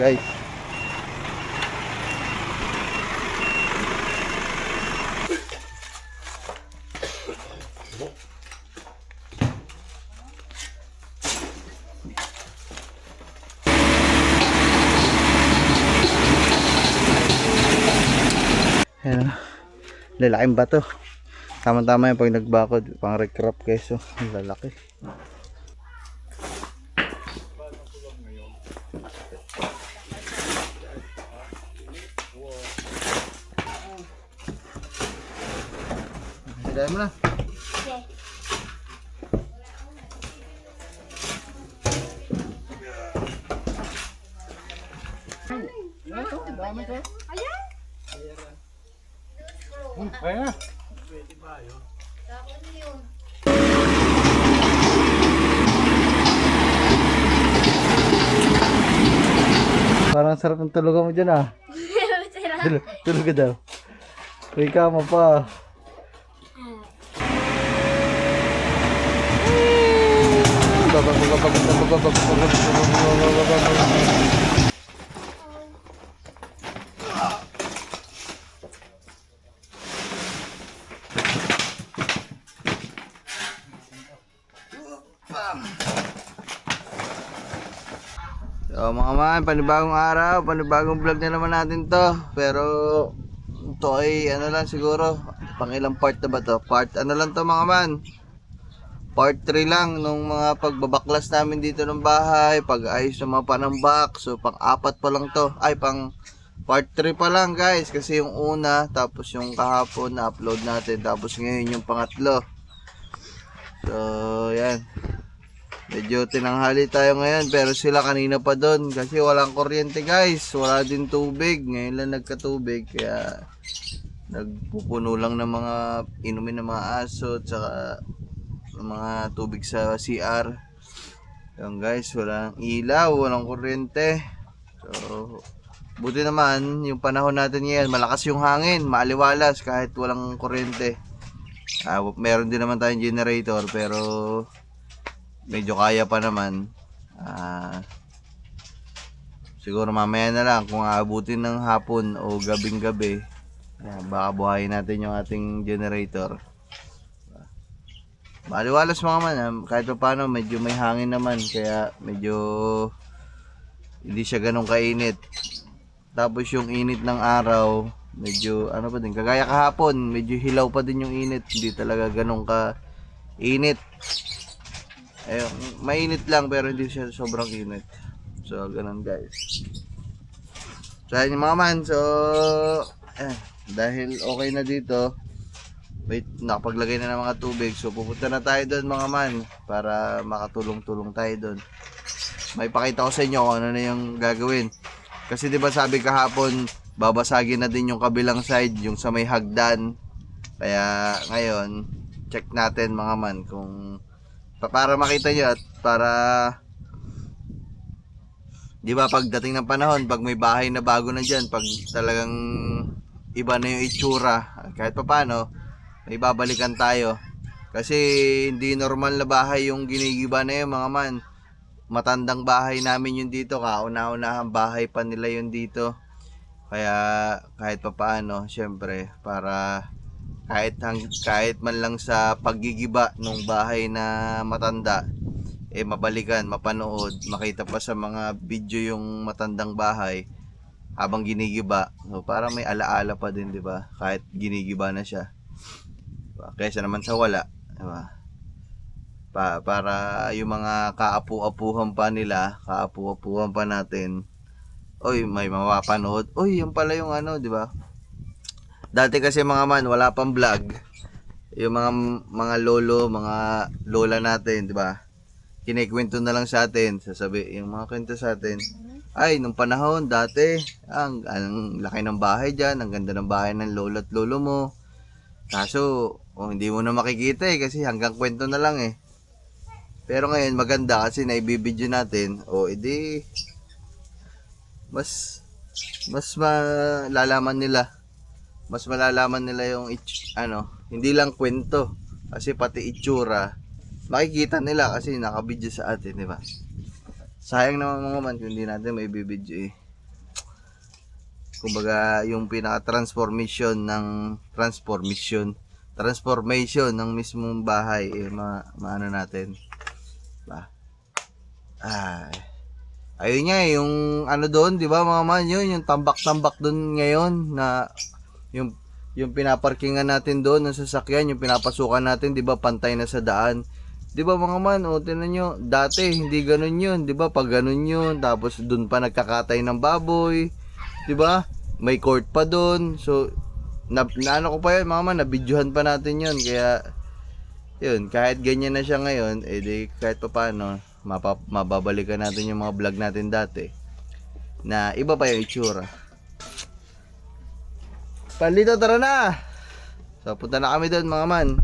Guys, ayan, lalaking bato. Tama-tama yung pag nagbakod, pang recrop guys. So, lalaki. Hilahin mo na. Okay. Ayan. Ayan. Tapon yun. Parang sarap ng tulugan mo dyan ah. Tulog ka daw. May kama pa. So mga man, panibagong araw, panibagong vlog na naman natin to. Pero ito ay ano lang siguro, pang ilang part na ba to? Part ano lang to mga man? Part 3 lang nung mga pagbabaklas namin dito ng bahay, pag-ayos ng mga panambak. So pang 4 pa lang to. Ay pang part 3 pa lang guys, kasi yung una, tapos yung kahapon na upload natin, tapos ngayon yung pangatlo. So yan. Medyo tinanghali tayo ngayon, pero sila kanina pa doon kasi walang kuryente guys, wala din tubig. Ngayon lang nagkatubig, kaya nagpupuno lang ng mga inumin ng mga aso at saka ng mga tubig sa CR. Yan guys, walang ilaw, walang kuryente. So buti naman yung panahon natin ngayon, malakas yung hangin, maaliwalas kahit walang kuryente. Meron din naman tayong generator, pero medyo kaya pa naman. Siguro mamaya na lang kung aabutin ng hapon o gabing gabi, baka buhayin natin yung ating generator. Maliwalas mga man, kahit pa paano medyo may hangin naman, kaya medyo hindi siya ganun kainit. Tapos yung init ng araw, medyo ano pa din, kagaya kahapon, medyo hilaw pa din yung init, hindi talaga ganun ka init. Ayun, mainit lang pero hindi siya sobrang init. So, ganun guys. So, ayun yung mga man. So, dahil okay na dito, wait, nakapaglagay na ng mga tubig. So, pupunta na tayo doon mga man para makatulong-tulong tayo doon. May pakita ko sa inyo kung ano na yung gagawin. Kasi 'di ba sabi kahapon, babasagin na din yung kabilang side, yung sa may hagdan. Kaya ngayon, check natin mga man kung para makita nyo at para, di ba, pagdating ng panahon, pag may bahay na bago na dyan, pag talagang iba na yung itsura, kahit pa paano may babalikan tayo. Kasi hindi normal na bahay yung ginigiba na yun mga man. Matandang bahay namin yun dito, kauna-unahang bahay pa nila yun dito. Kaya kahit pa paano, syempre, para kahit man lang sa paggigiba ng bahay na matanda, mabalikan, mapanood, makita pa sa mga video yung matandang bahay habang ginigiba. So para may alaala pa din, 'di ba? Kahit ginigiba na siya. Diba? Kaysa naman sa wala, 'di ba? Para yung mga kaapu-apuhan pa nila, kaapu-apuhan pa natin, oy, may mapapanood. Oy, yung pala yung ano, 'di ba? Dati kasi mga man, wala pang vlog. Yung mga lolo, mga lola natin, 'di ba? Kinikwento na lang sa atin, sasabi yung mga kwento sa atin. Ay, nung panahon dati, ang laki ng bahay diyan, ang ganda ng bahay ng lolo at lolo mo. Kaso, hindi mo na makikita kasi hanggang kwento na lang eh. Pero ngayon maganda kasi naibibideo natin, edi mas malalaman nila. Mas malalaman nila yung hindi lang kwento, kasi pati itsura makikita nila kasi nakabidyo sa atin, di ba? Sayang naman mga man kung hindi natin may bibidyo eh. kumbaga yung pinaka-transformation ng mismong bahay maano natin ba. Ayun nga yung ano doon, 'di ba mga man, yun yung tambak-tambak doon ngayon na yung pinaparkingan natin doon ng sasakyan, yung pinapasukan natin, 'di ba, pantay na sa daan. 'Di ba mga man, o tingnan nyo, dati hindi ganoon yun, 'di ba? Pag ganoon yun, tapos doon pa nagkakatay ng baboy, 'di ba? May court pa doon. So ano ko pa yun mga man, nabidyohan pa natin yun. Kaya yun, kahit ganyan na siya ngayon, di kahit pa paano mababalikan natin yung mga vlog natin dati na iba pa yung itsura. Palito, tara na! So punta na kami doon mga man.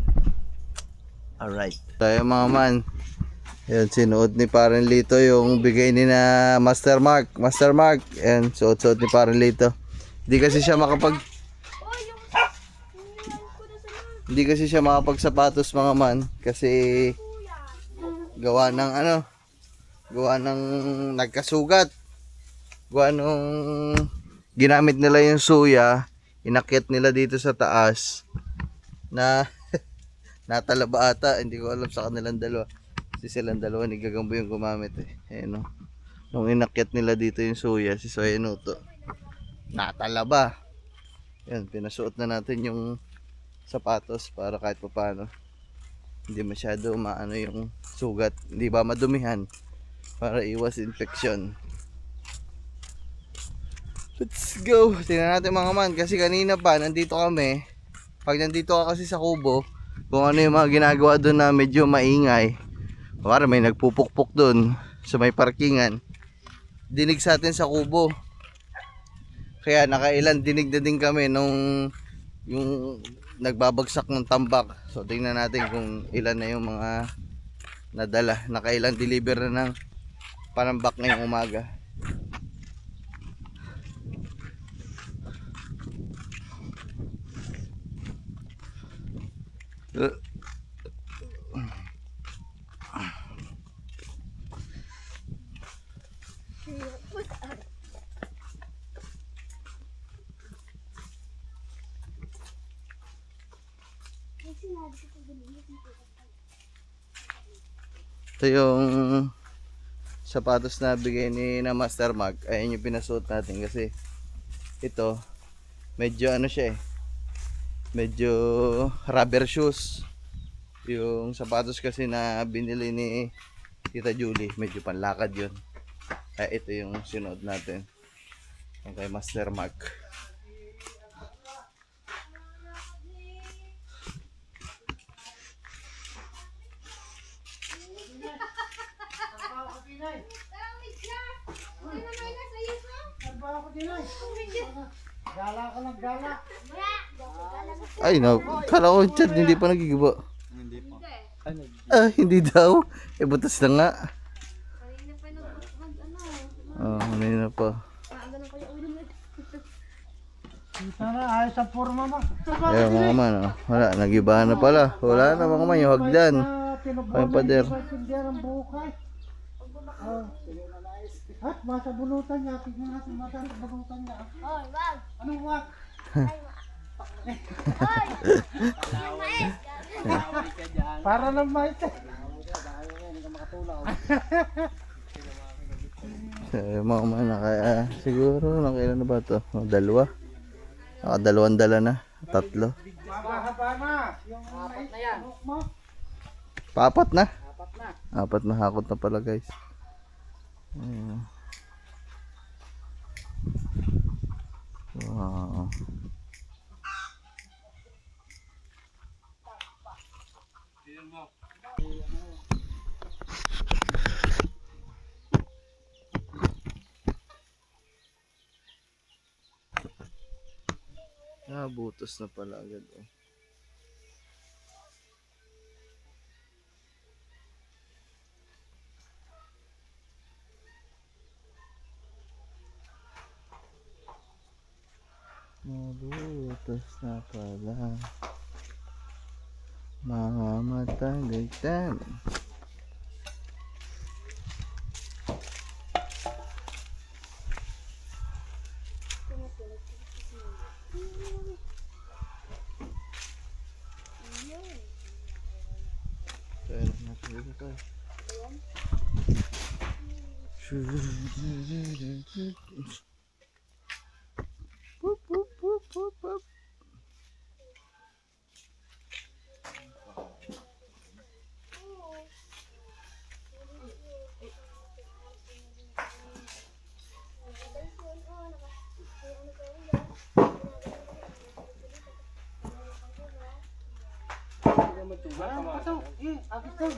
Alright, tayo mga man. Yan, sinuot ni Parang Lito yung bigay ni na Master Mark. Yan, suot-suot ni Parang Lito. Hindi kasi siya makapagsapatos mga man. Kasi gawa ng nagkasugat. Gawa nung ginamit nila yung suya, inakyat nila dito sa taas na natalaba ata, hindi ko alam sa kanilang dalawa. Si silang dalawa ni Gagambo yung gumamit Ayan, no? Nung inakyat nila dito yung suya, si Soya Nuto, natalaba. Yan, pinasuot na natin yung sapatos para kahit pa paano hindi masyado maano yung sugat, hindi ba madumihan, para iwas infection. Let's go. Tingnan natin mga man, kasi kanina pa nandito kami. Pag nandito ka kasi sa kubo, kung ano yung mga ginagawa doon na medyo maingay, para may nagpupukpok doon sa may parkingan, dinig sa atin sa kubo. Kaya nakailan dinig na din kami nung yung nagbabagsak ng tambak. So tingnan natin kung ilan na yung mga nadala. Nakailan deliver na ng panambak ngayong umaga. Ito yung sapatos na bigay ni na Master Mark. Ayun yung pinasuot natin kasi ito medyo ano siya medyo rubber shoes. Yung sapatos kasi na binili ni Tita Julie, medyo panlakad yun. Kaya ito yung sinuot natin. Yung kay Master Mark. Gala ka ng gala. Ay no, kala ko chat hindi pa nagigiba. Hindi pa. Hindi daw. Butas na nga. Kanina pa Kanina pa. Tara, ayos sa forma mo. Ayun mga man, wala, nagiba na pala. Wala na mga man, yung hagdan. Ay pader. Ang bukay. At masa bunutan niya, tignan natin masa bunutan niya. Hoy, wag! Anong wag? Hoy! Yung mais! Para ng mais. Mga man, siguro nakailan na ba ito? Dalawa. Nakadalawang dala na. Tatlo. Mahaba na. Yung mais na yan. Paapat na? Apat na hakot na pala guys. Wow. Butos na pala agad Mabutas na pala. Mamatagaytan. Kaya nasa dito tayo. Pup, pup, pup, pup, pup. Pasok. Agis doon.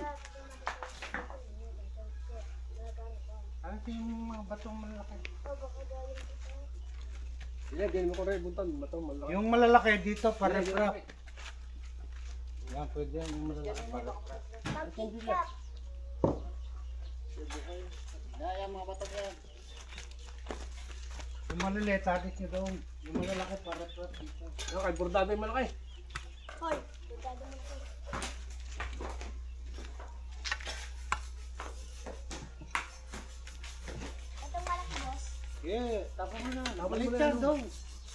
Ano yung mga batong malalaki? Yung malalaki dito, para-prap. Yan, pwede yan. Yung malalaki, para-prap. Yung maliliit, agis nyo doon. Yung malalaki, para-prap dito. Kay bordado yung malaki. Hoy, cuidado mo po. Itong malaki, boss. Yeah, tapo mo na. Tapo mo Malit na yan yan. doon.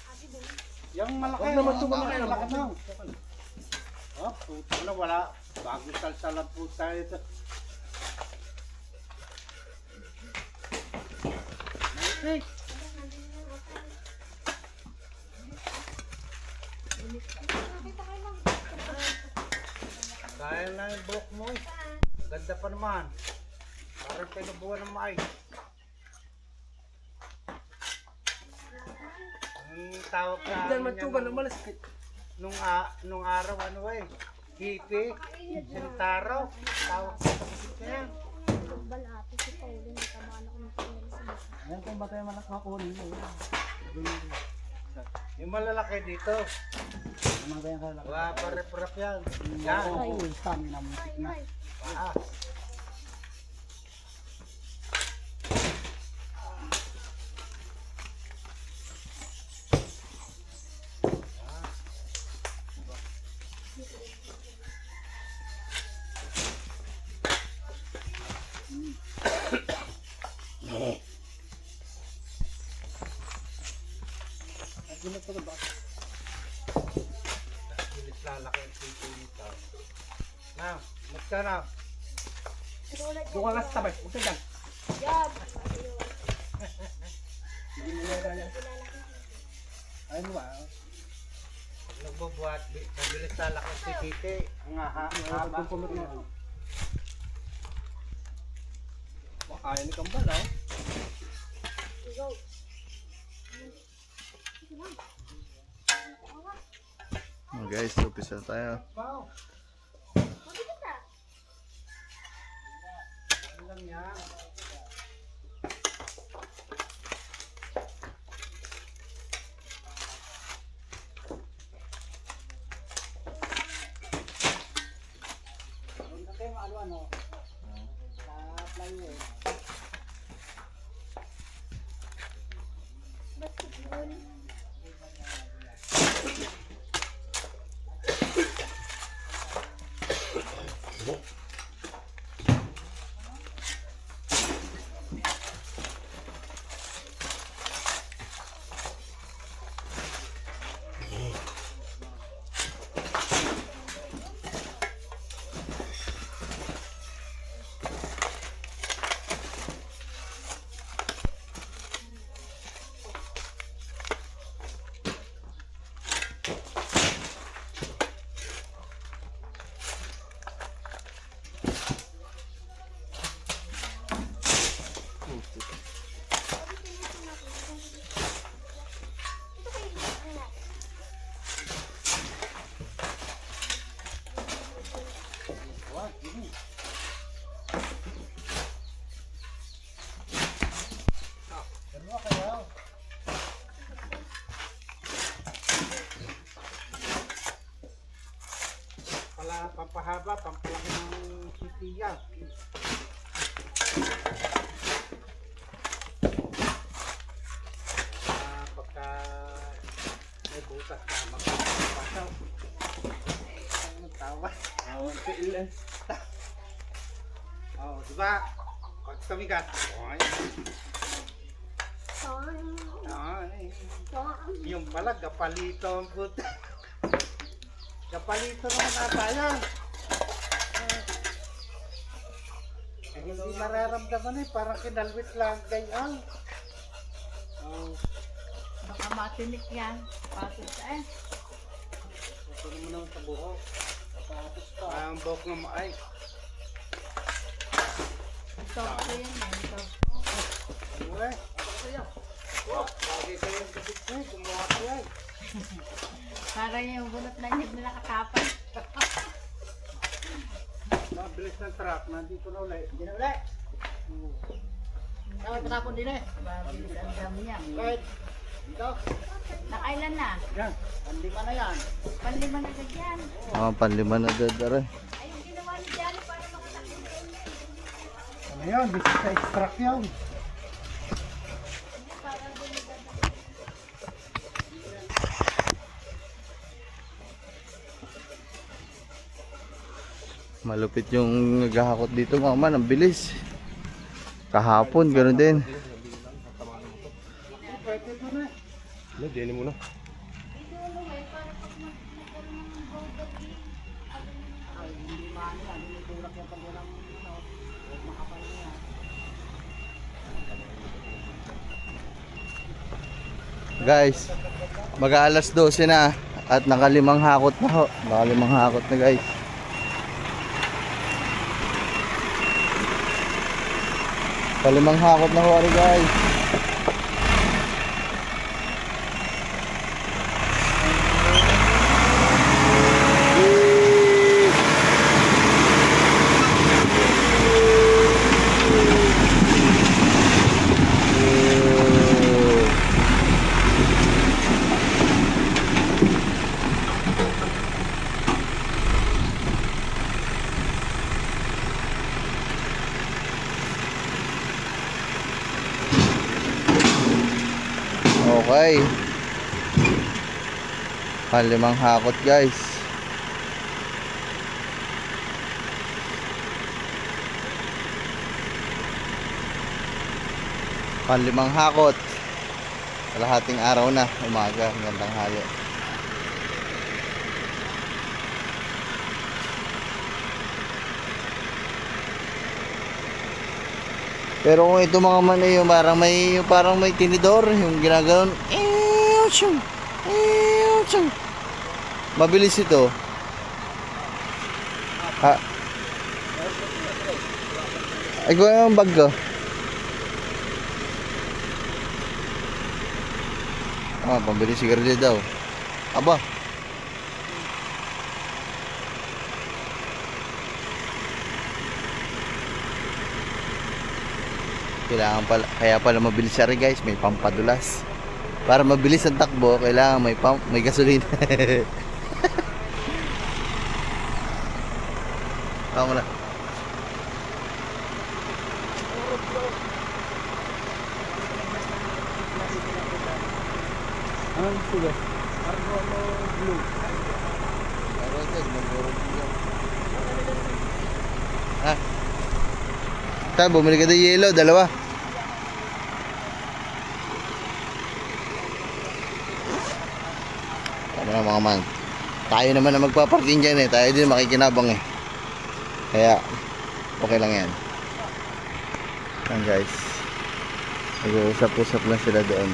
Abi doon. Yung malaki. Huwag naman oh, tumalaki, malaki malaki. doon. Oh, puta na, wala. Bago salsalan po tayo ito. Hey, Nakita kayo lang. kaya na yung buhok mo eh. Ganda pa naman. Parang pinubuhan ng mais. Ang tawag na Diyan matsugan na malas. nung araw ano eh. Hipi, sentaro, tawag sa kanya. Balate si Pauline, natamaan ako ng pangyari sa mukha. Ayan kung ba tayo malakakunin mo. Yung malalaki dito. Ano ba yung malalaki? Wala, pare-prap yan. Yan. Ay, na. ay. Ah. Bilis lalaki ang sito nito. Now, magka na. Tulad Doon ka nga sa tabay. Huwag ka dyan. yan. Hindi mo na kaya. Ayun ba? Nagbubuhat, mabilis lalaki ang sititi. Ang haba. Pagpupulot na. Kaya ni Kambal ah. Go. Oh, guys, upisa tayo. Wow, Mabigat ah. ano lang yan. Basketball. Ito kayo yung anak. Dalawa kaya. Pala, pampahaba, pampalaki ng sitiya. Pagka may butas ka, magpapasaw. Ang tawa. Awan sa ilan. Oh, diba? Pag kamigat. Ay. Saan? Ay. Saan? Yung pala, kapalito ang puti. Kapalito naman ata yan. Hindi nararamdaman eh, parang kinalwit lang ganyan. Baka matinik yan. Patos eh. Ito naman naman sa buhok. Ang buhok ng maay. Ito ko yan eh. Ito. Uwe. Lagi kayong kapit ko eh, gumawa ko eh. Para yung bunot na hindi na nakakapan. Mabilis ng truck, nandito na ulit. Hindi na ulit. Saan patapon din eh? Mabilis ang dami niya. Right. Dito. Nakailan na? Yan. Pandima na yan. Panlima na ganyan. Panlima na dadara. Ay, yung ginawa ni Johnny para makatakot kayo. Ano yan? Bisa sa extract yan. Malupit yung naghahakot dito mga man, ang bilis. Kahapon, gano'n din. Ano, diyan mo na. Guys, mag-aalas 12 na at nakalimang hakot na ho. Nakalimang hakot na guys. Kalimang hakot na ho guys. Okay. Kalimang hakot guys. Kalimang hakot. Kalahating araw na, umaga, hanggang tanghali. Pero kung ito mga man eh, yung parang may tinidor, yung ginaganon. Mabilis ito. Ha? Ay, kung yung bag ko. Pambili sigarilyo daw. Aba. Kailangan pala, kaya pala mabilis siya rin guys, may pampadulas. Para mabilis ang takbo, kailangan may pump, may gasolina. Ako na. Ano sila? Argolo blue. Ha? Tayo, bumili ka ng yellow, dalawa. Tama na mga man. Tayo naman na magpaparking dyan eh. Tayo din makikinabang eh. Kaya, okay lang yan. Yan guys. Nag-uusap-usap lang sila doon.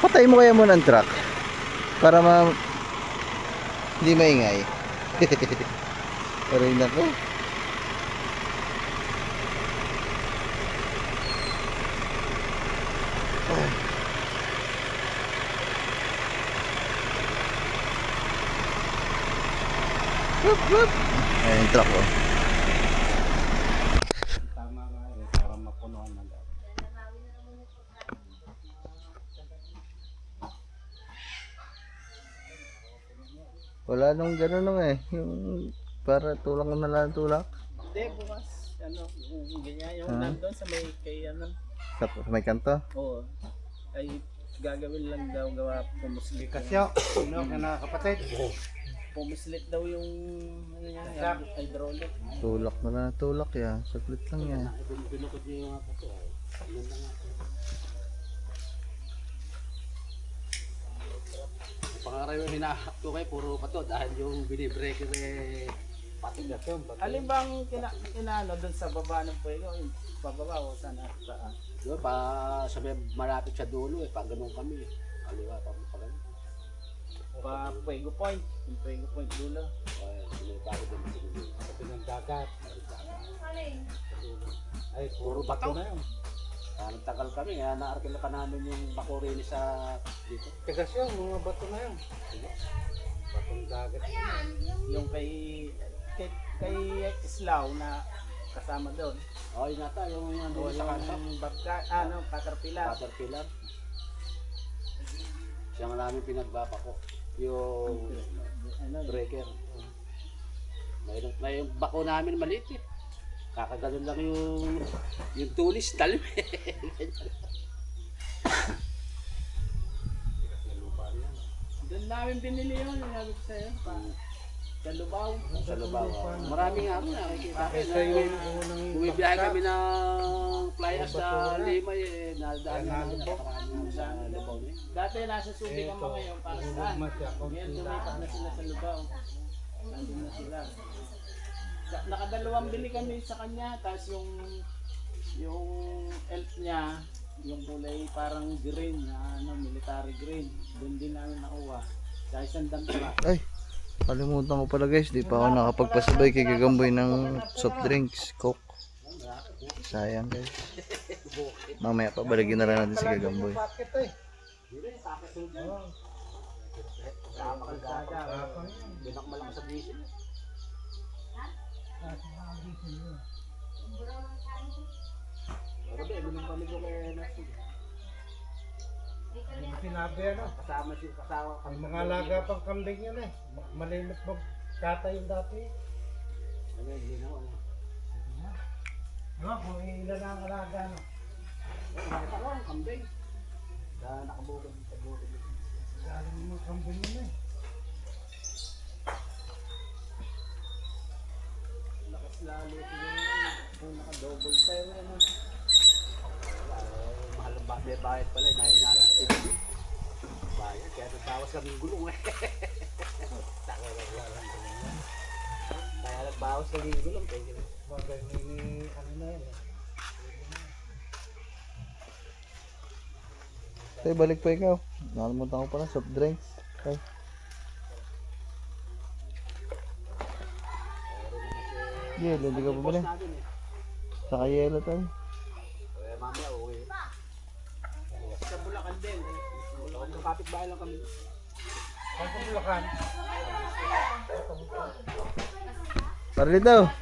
Patay mo kaya muna ang truck. Para hindi maingay. Pero yun ako. Ayan yung truck oh. Tama nga yun, para mapunuan na daw. Wala nung gano'n nung eh. Yung para tulak na lang tulak. Hindi, bukas. Ano, yung ganyan. Yung Ah. nandun sa may kay ano. Sa may kanto. Oo. Ay, gagawin lang daw gawa pumuslit. Kasyo, ano ka na kapatid? Pumuslit daw yung ano niya, hydraulic. Tulak na lang tulak yan. Saglit lang yan. para yung hinahanap ko kayo, puro pato. Dahil yung binibreaker pato. Alin bang kinano doon sa baba ng puwego? Pababa o saan? Saan? Doon pa sa may malapit sa dulo pag ganun kami. Kaliwa pa mo pa ganun. Pa Puwego Point. Yung Puwego Point dulo. Ay, bago din sa dulo. Sa pinangdagat. Ay, Puro bato na yun. Nagtagal kami, kaya naarkila pa namin yung bakurini sa dito. tigas yun, mga bato na yun. Batong dagat. Yung kay Islaw na kasama doon. O, yun nata, yung O nandun sa kanto. yung Caterpillar. Caterpillar. Siya nga namin pinagbapa ko. Yung breaker. May yung bako namin maliit eh. Kakaganon lang yung tulis, talim eh. Doon namin binili yun, yung sabi ko sa'yo. Sa Lubao. Sa Lubao. Marami nga ako nakikita. Kaysa yung unang Bumibiyahe kami ng playas sa Limay eh. Nadaan namin sa Lubao na yun. Dati nasa Subic ang mga yun para saan. Ngayon lumipat na sila sa Lubao. Nandun na sila. Nakadalawang bili kami sa kanya, tapos yung elf niya, yung kulay parang green, military green. Doon din namin nakuha. Sa isang dampa. Ay, kalimutan ko pala guys, di pa ako nakapagpasabay kay Gagamboy ng soft drinks, coke. Sayang guys. Mamaya pabalagin na lang natin si Gagamboy. packet eh. Binakmal sa diesel. Pero ba, binang kami ko kay Nasib. Sinabi ano, Kasama siya, kasama ang mga alaga pang kambing yan eh. Malimit magkata yung dati. Ano yun, hindi na wala. No, kung ilan ang alaga no. Nakita ko ang kambing. Nakabukod sa bukod. Galing yung mga kambing yun eh. Lakas lalo yung naka-double tayo naman. Mahal ang bayad pala, dahil natin TV. Bayad, kaya nagbawas kami yung gulong eh. Kaya nagbawas kami yung gulong. Bagay may ano na yun eh. Tay, balik pa ikaw. Nakalimutan ko pala, soft drinks. Tay. Yelo, hindi ka pabili. Natin eh. Saka yelo tayo. Kaya mamaya uwi. Sa Bulacan din. Bulacan, kapit-bahay lang kami. Pag sa Bulacan, Para dito.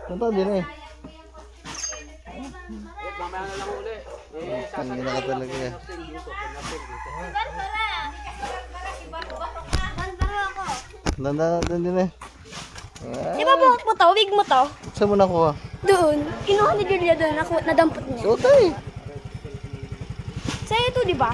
Punta din eh. Mamaya na lang uli. Kanina ka talaga eh. Bandaro ako. Doon din eh. Di ba buhok mo to? Wig mo to? Saan mo nakuha? Doon. Kinuha ni Julia doon. Nadampot niya. So tay. Sa'yo ito, di ba?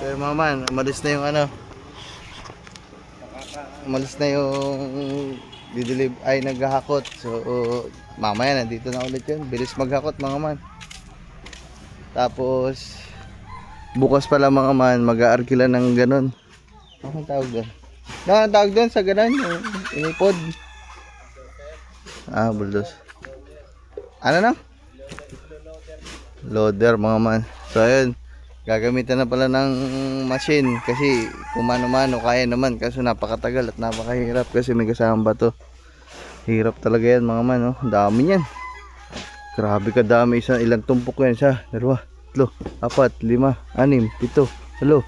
Pero maman, umalis na yung ano. Umalis na yung didilib ay naghahakot. So mamaya nandito na ulit yun. Bilis maghakot mga man. Tapos bukas pala mga man mag-aarkila ng ganun. Ano ang tawag doon? No, ang tawag doon sa ganun, yung inipod. Bulldozer. Ano na? Loader mga man. So ayun, gagamitan na pala ng machine kasi kung mano-mano kaya naman kasi napakatagal at napakahirap kasi may kasamang bato. Hirap talaga yan mga man, oh. Dami yan. Grabe kadami, ilang tumpok yan, 1, 2, 3, 4, 5, 6, 7, 8, 9,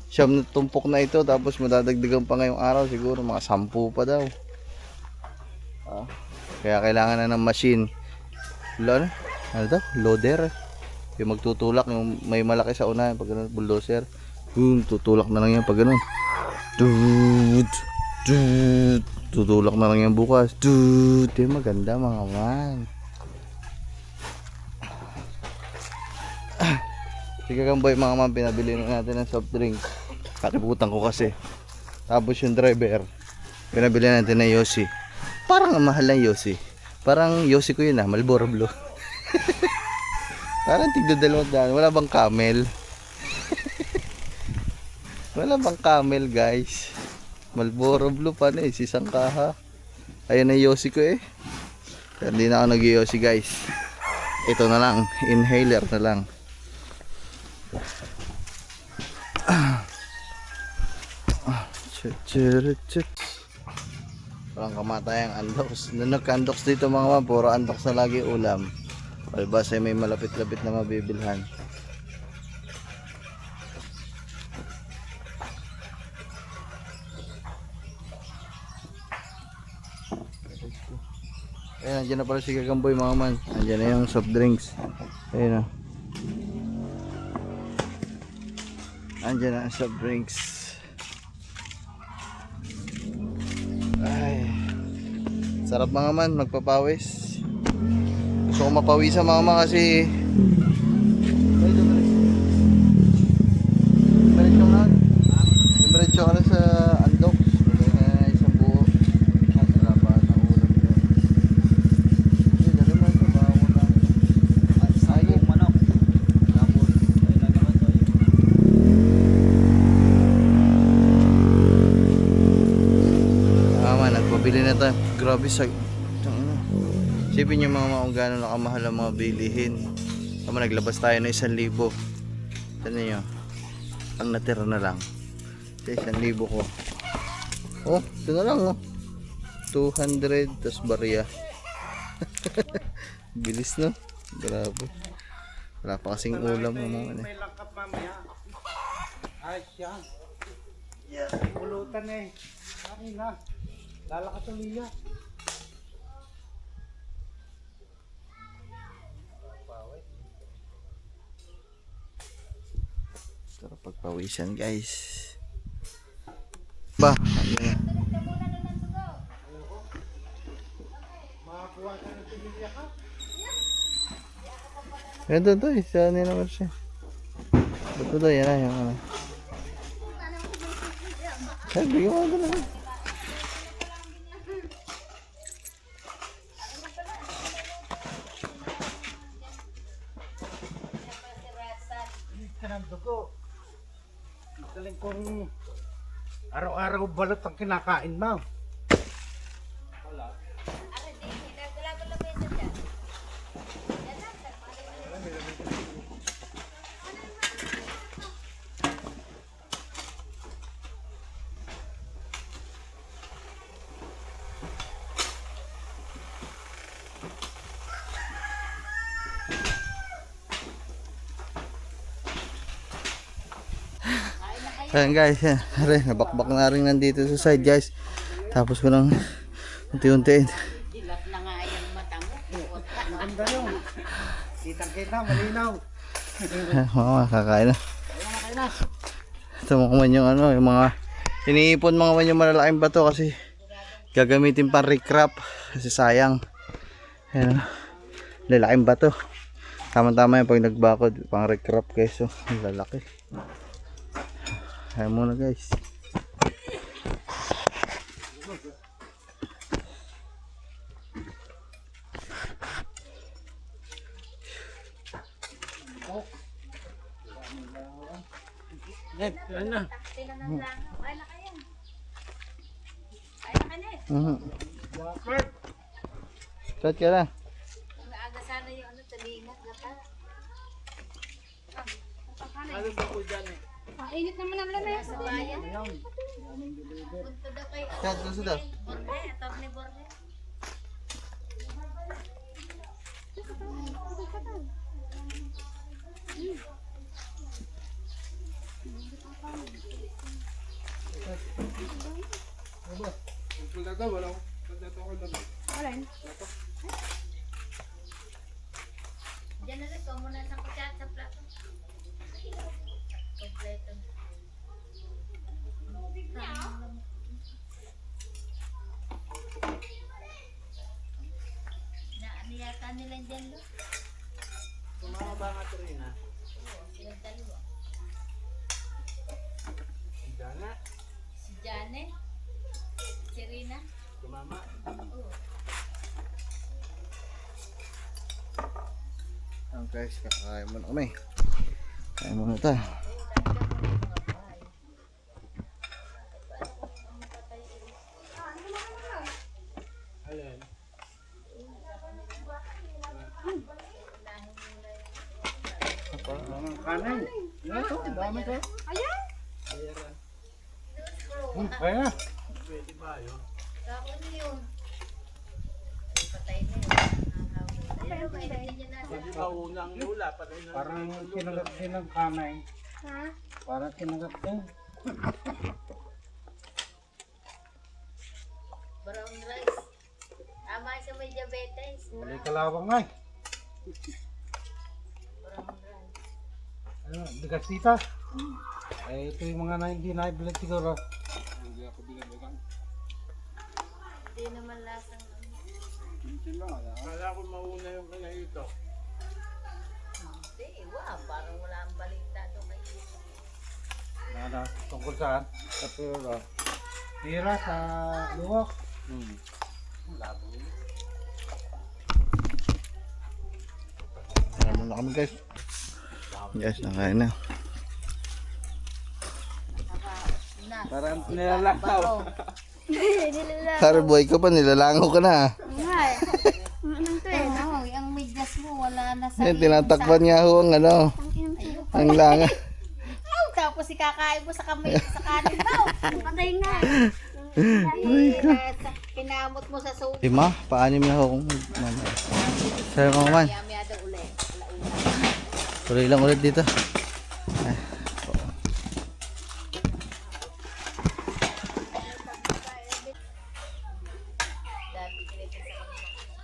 10. Na tumpok na ito tapos madadagdagan pa ngayong araw siguro mga 10 pa daw. Kaya kailangan na ng machine. Ano daw? Loader. Yung magtutulak, yung may malaki sa unahan pag ganun, bulldozer. Tutulak na lang yan pag ganun. Tutulak na lang yan bukas. Yung maganda mga man. Si Kakamboy mga ma'am, pinabili na natin ng soft drink. Kalibutan ko kasi. Tapos yung driver, pinabili natin ng Yossi. Parang ang mahal ng Yossi. Parang Yossi ko yun Marlboro Blue. Parang tigda 200. Wala bang camel? Wala bang camel guys? Marlboro Blue pa na isang kaha. Ayan na Yossi ko Pero hindi na ako nag-Yossi guys. Ito na lang, inhaler na lang. Parang kamatayang andoks. Nung nagka-andoks dito mga ma'am, puro andoks na lagi ulam. Palibas ay may malapit-lapit na mabibilhan. Ayan, nandiyan na pala si Kakamboy mga man. Nandiyan na yung soft drinks. Ayan o. Nandiyan na ang soft drinks. Ay, sarap mga man, magpapawis. Gusto ko mapawisan mga man kasi diretso ka na sa andok. Isang buo. Sarap ng ulam nyo. Hindi, dali mo ito. Baka ko lang. At sayo, manok. Tapos, ay lang naman to. Man, nagpabili na tayo. Grabe sa... Isipin nyo mga kung gano'n nakamahal ang mga bilihin. Tama, naglabas tayo na 1,000. Tignan nyo. Ang natira na lang. Sa 1,000 ko. Oh, ito na lang 200 tas barya. Bilis no? Grabe. Wala pa kasing ulam mo. May langkap mamaya. Ay siya. Pulutan Akin na. Lalakas ang liya. Tara pagpawisan guys. Ba? Makakuha ka ng pamilya ka? Ito to isa na naman siya. Ito to yan na yung ano. Ay, bigyan mo ito na. Ka ng dugo. Galing kong araw-araw balot ang kinakain mo. Ayan guys, yan. Nabakbak na rin nandito sa side guys. Tapos ko lang unti-untiin. Dilat na nga yung mata mo. Maganda yun. Kitang-kita, malinaw. Mga kakain na. Ito mga man yung ano, yung mga iniipon mga man yung malalaking bato kasi gagamitin pang recrap kasi sayang. Ayan, lalaking bato. Tama-tama yung pag nagbakod pang recrap guys. So, lalaki. Ayan muna guys. Ayan na. Start ka na. Maaga sana yung ano, talingat gata. Ano ba po dyan Init naman ang lamay sa bayan. Punta daw kay Start na sila. Borne, top ni Borne. Alin? Diyan na rin, muna sa kutsat sa plato. Kompleto. Na ano yata nila dyan, lo? Sumama ba nga ito rin ha? Sinagdala Si Janet. Si Rina. Ayan guys, kakain muna kami. Kain muna tayo. Ang kanin. Yan to, dami to. Ayan. Kaya. Kako niyo yun. Patay na yun. Ayun, kainin niya natin. Unang lula, patay na. Parang kinagat din ng kamay. Ha? Parang kinagat din. Brown rice. Tama sa may diabetes. Wala kalawang nga. Brown rice. Ano, bigas tita. Eh, ito yung mga na hindi naibilag siguro. Hindi naman lasang Kala ko mauna yung kanya ito. Hindi, parang wala ang balita doon kay Ito. Ano, tungkol saan? Sa pera. Pera sa luwak. Labo. Kain muna kami guys. Guys, nakain na. Parang nilalakaw. Sorry boy ko pa, nilalango ka na. Ngay. Anong to eh, no? Ang migas mo, wala na sa Yan, tinatakpan nga ho ang ano, ang langa. Tapos ikakain mo sa kamay, sa kanin daw. Patay nga. Kinamot mo sa sopa. Lima, paanim na ho kung mamaya. Sabi mo man, Yamaya daw ulit. tuloy lang ulit dito. Dami kinita sa kanila.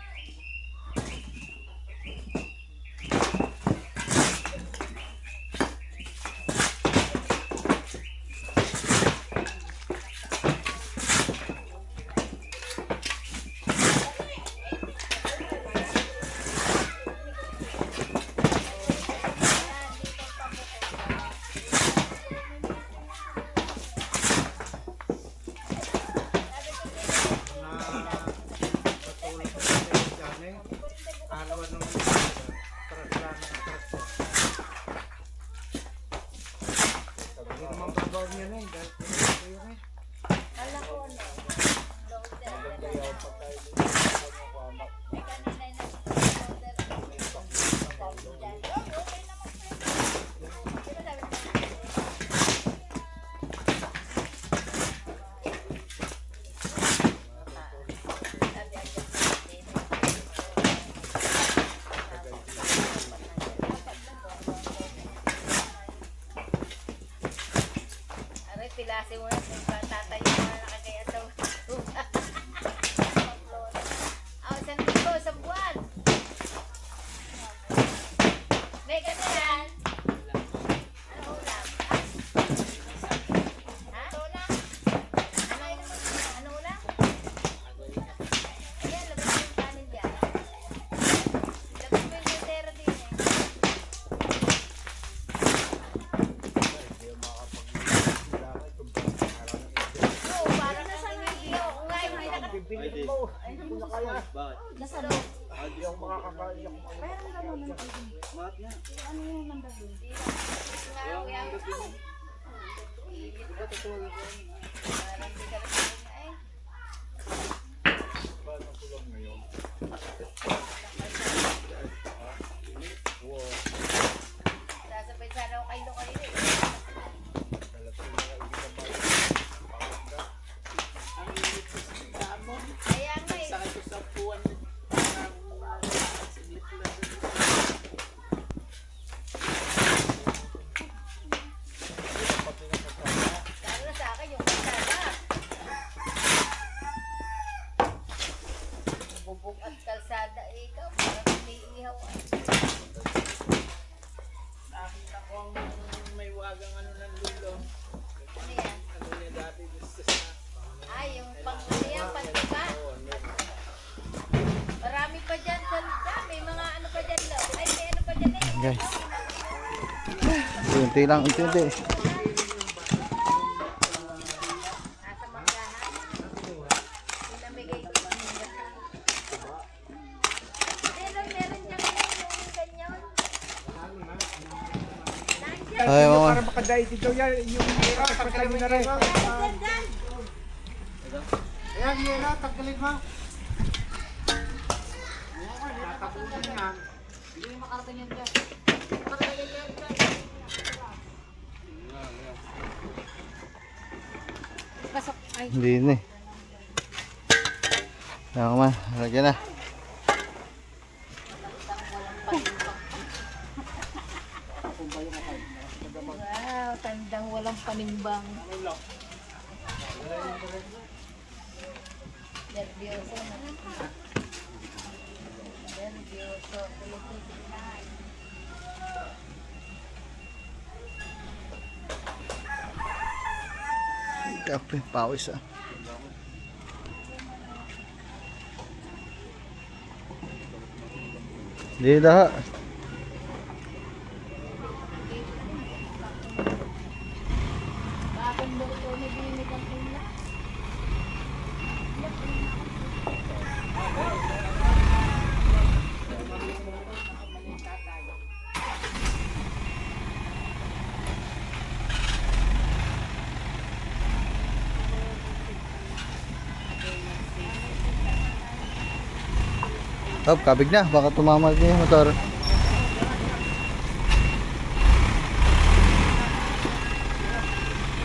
Aray, pilasin mo na kung tatayo mo na nakagaya daw. Isang linggo, isang buwan. May ganda yan. Ano ulam? Ha? Ano ulam? Ano ulam? Ayan, labas mo yung kanin dyan. Labas mo yung sotero din eh. Oo, parang nasa iyo. Kung nga hindi nakatipili mo. Nasa loob. Hindi ako makakakain. Parang gano'n ng ano yung nandagin? Parang di ka na sasabay sana ako kayo kayo eh. Kaya nga eh. Sakit ko sa puwan. Lalo na sa akin yung kalsada. Bubog at kalsada eh, ikaw. Parang umiihaw ah. Nakita ko ang may wagang ano ng lulo. Ano yan? Ano niya dati gusto sa... Ay, yung ano yan, pantiba. Marami pa dyan sa may mga ano pa dyan lo. Ay, may ano pa dyan eh. Guys, yun Unti lang, unti. Ay, mga. Para makadai dito yan, yung mira, tanggalin mo na rin. Ayan, mira, tanggalin mo. Tatapunan yan. Pasok. Ay. Hindi na eh. Ako man, lagyan na. Wow, tandang walang panimbang. Nervyoso na. Nervyoso. Kape, pawis ah. Di dah. Bakit mo ito nabinig ang pula? Top, kabig na. Baka tumama din yung motor.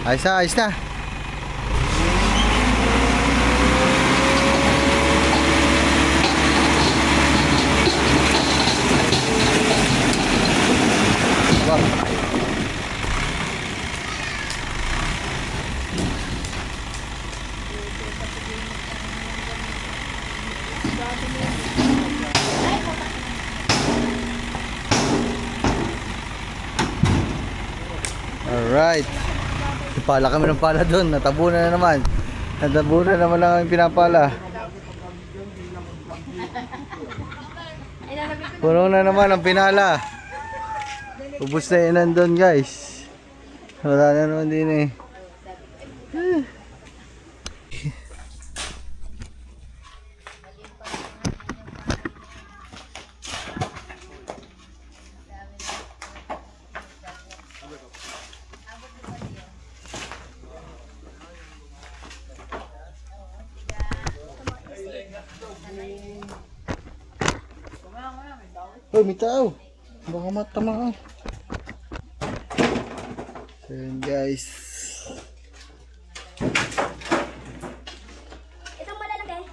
Ayos na, ayos na. Wow. Alright. Pala kami ng pala doon. Natabunan na naman. Natabunan naman lang ang pinapala. Puno na naman ang pinala. Ubus na yun nandun guys. Wala na naman din eh. Oh, may tao. Baka matamaan. So yun guys. Itong malalaki.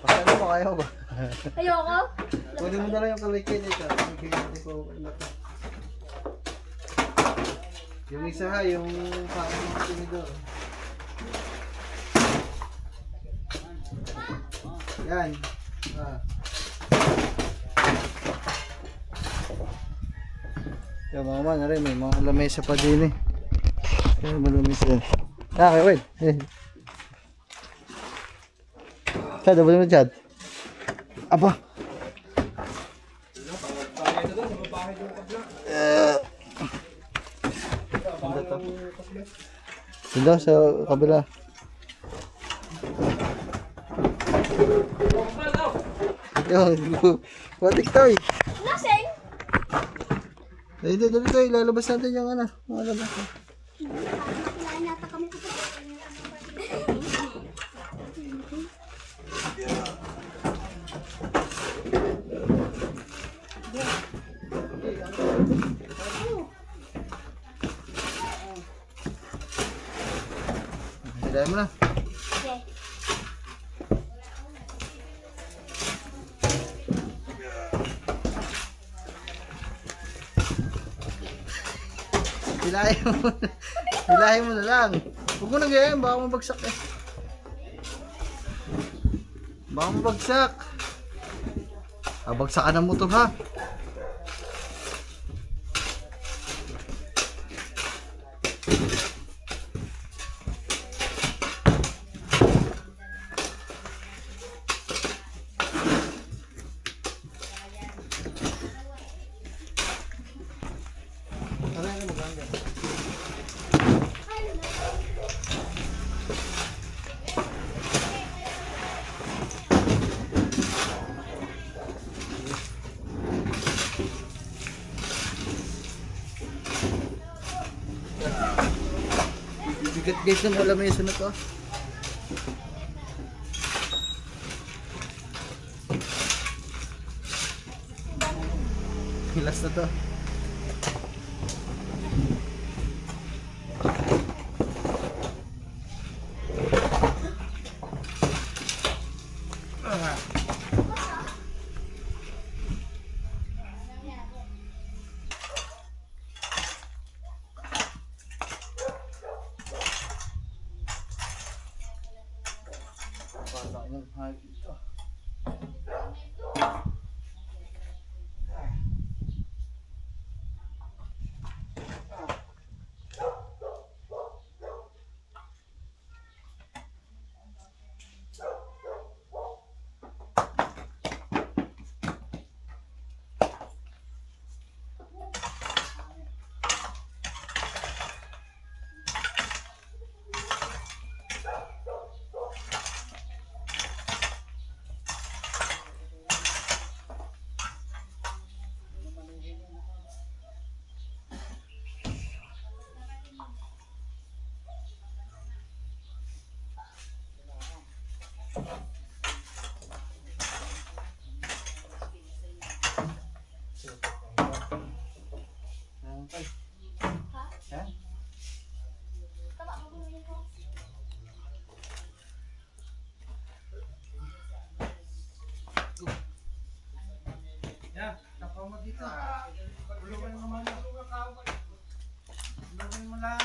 Pakano mo kayo ba? Ayoko. Kunin mo na lang yung kalikay dito. Yung isa ha, yung parang mga tinidor. Yan. Ah. Yung mga man, may mga lamesa pa din eh. Kaya malumis yan. Ah, okay, wait. Chad, abot mo Chad. Aba. Sila sa kabila. Yung, watik to eh. Lasing. Dito, dito, ilalabas natin yung ano. Malabas. Kailangan yata kami ito. Hilahin mo na. Okay. Hilahin mo. Hilahin mo na lang. Huwag mo nang ganyan, baka mabagsak eh. Baka mabagsak. Bagsakan ng motor ha. Bigat guys ng ulam yung sunod ko. Hilas na to. Bata yung hayop ito. Yan, tapaw mo dito. Bulungan mo naman. Bulungan mo lang.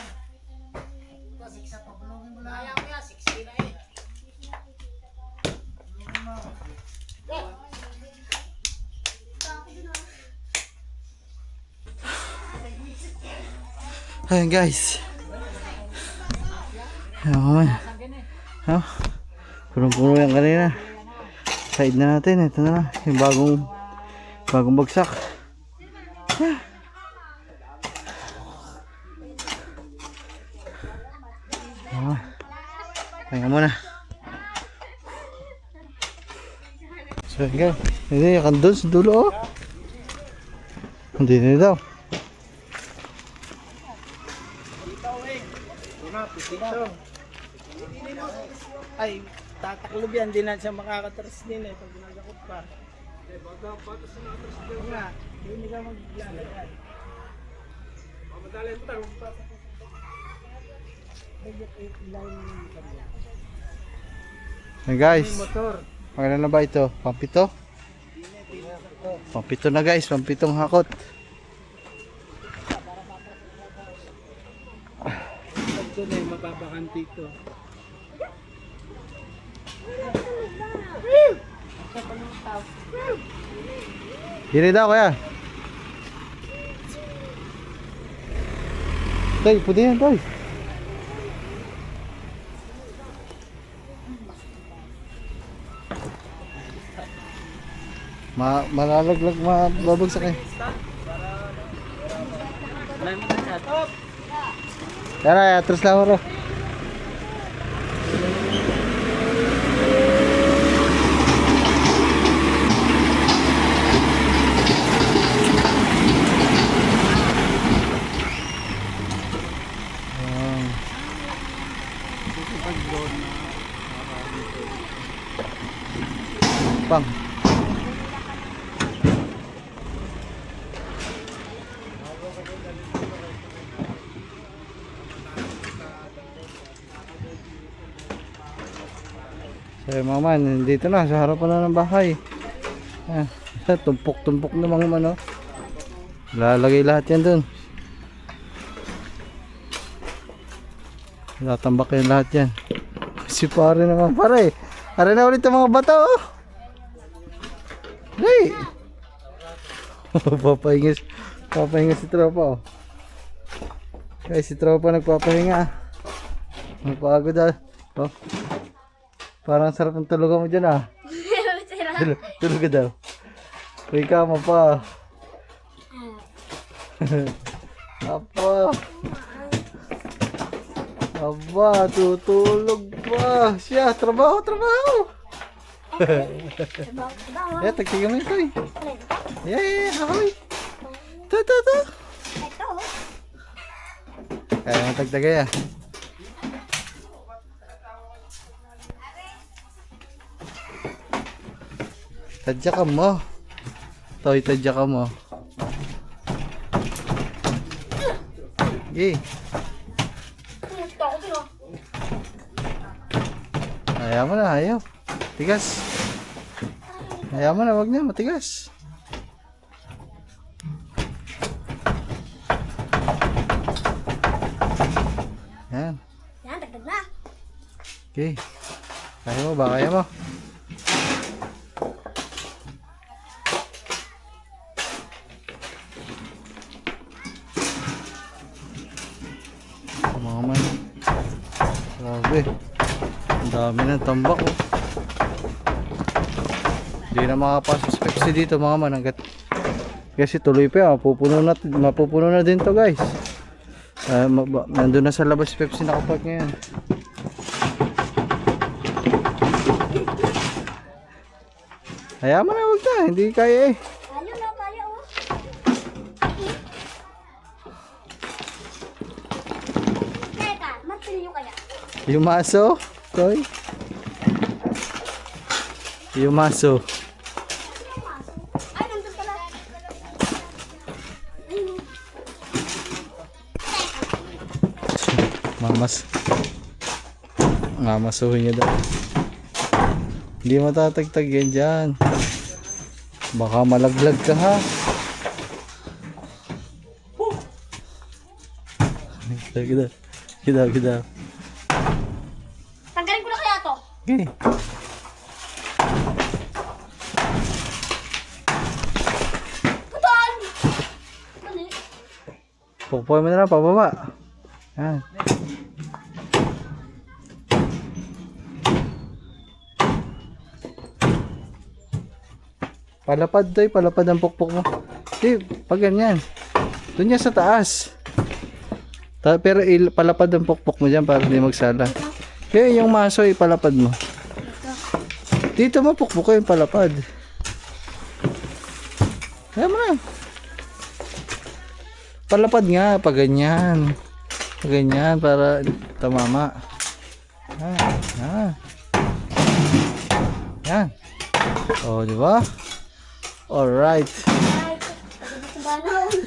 Siksa pa, bulungan mo lang. Kaya ko yan, 60 na eh. Bulungan mo. Ayan guys. Ayan. Ha? Punong-puno yan kanina. Side na natin. Ito na. Yung bagong bagsak. Pahinga muna. So ayan guys. Hindi, yakan doon sa dulo oh. Hindi na daw. Ay, tataklob yan. Di na siya makakatras din eh. Pag ginagakot pa. Nga, hindi ka maglalagay. Madalay mo tayo. Ayan guys. Motor. Magkano na ba ito? Pampito? Pampito na guys. Pampitong hakot. Pag ito na yung mapapakanti ito. Diri daw kuya. Tay, pwede yan tay. Malalaglag, mababagsak eh. Tara, atras lang ako. Bang. So mga man, dito na sa harapan na ng bahay. Tumpok-tumpok na mga ano. Lalagay lahat yan dun. Tatambak yan lahat yan. Si pare naman, pare. Pare na ulit ang mga bato oh. Hey! Papahinga si tropa oh. Guys, si tropa nagpapahinga. Napagod ah. Oh. Parang sarap ng tulugan mo dyan ah. Tulog ka daw. Uy ka mo pa. Apa. Aba, tutulog pa. Siya, trabaho. Trabaho. Ya, tagtigan mo ito eh. Yeah, hakoy. Ito. Ito. Kaya mo tagtagay ah. Tadya ka mo. Toy, tadya ka mo. Okay. Ito ako. Ayaw mo na, ayaw. Tigas. Ayaw mo na, wag na, matigas. Yan. Yan, dagdag na. Okay. Kaya mo ba? Kaya mo? Mga man. Grabe. Ang dami ng tambak oh. Hindi na makapasok sa Pepsi dito mga man. Kasi tuloy pa yan. Mapupuno na din to guys. Nandun na sa labas Pepsi nakapark ngayon. Hayaan mo na, huwag na. Hindi kaya eh. Kaya na, kaya oh. Teka, matilyo kaya. Yung maso, Toy. Yung maso. Ay, nandun pala. Mamasuhin niya daw. Hindi matatagtag yan dyan. Baka malaglag ka ha. Kita. Tanggalin ko na kaya to. Okay. Puton! Dali. Pupuin mo na lang, pababa. Yan. Palapad Toy, palapad ang pukpok mo. Di, pag ganyan. Doon yan sa taas. Pero palapad ang pukpok mo dyan para hindi magsala. Kaya yung maso ipalapad mo. Dito mo pukpok ko yung palapad. Kaya mo na. Palapad nga, pag ganyan. Pag ganyan para tamama. Yan. Oh, di ba? Alright. Alright.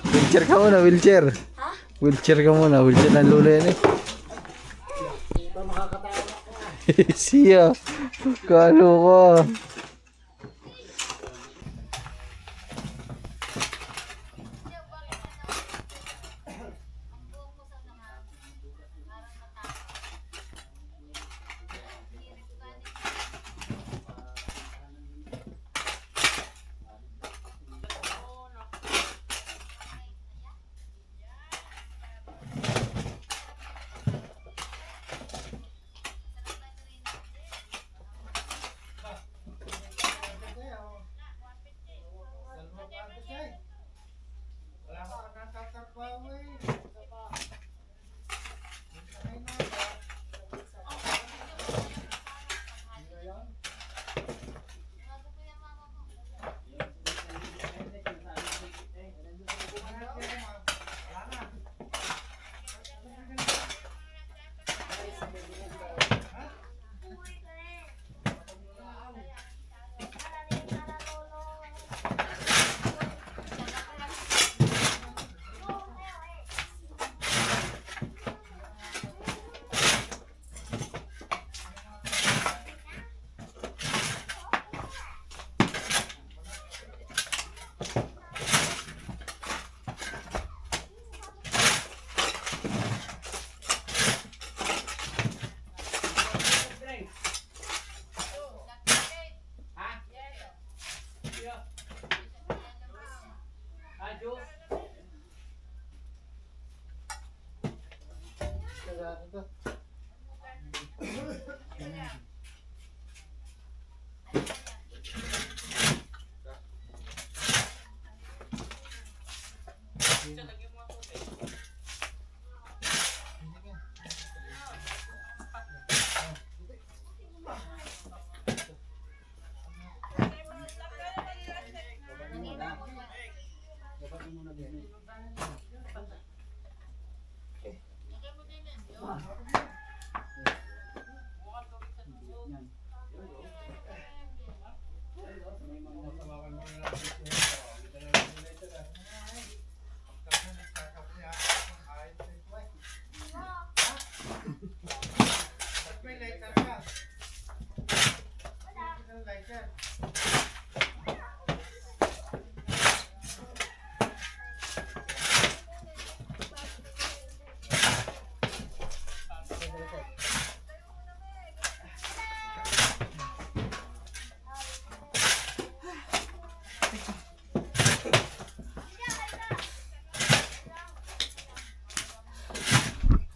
Wheelchair ka muna, wheelchair. Ha? Wheelchair ka muna, wheelchair ng lula yan eh. Siya. Kalo ko.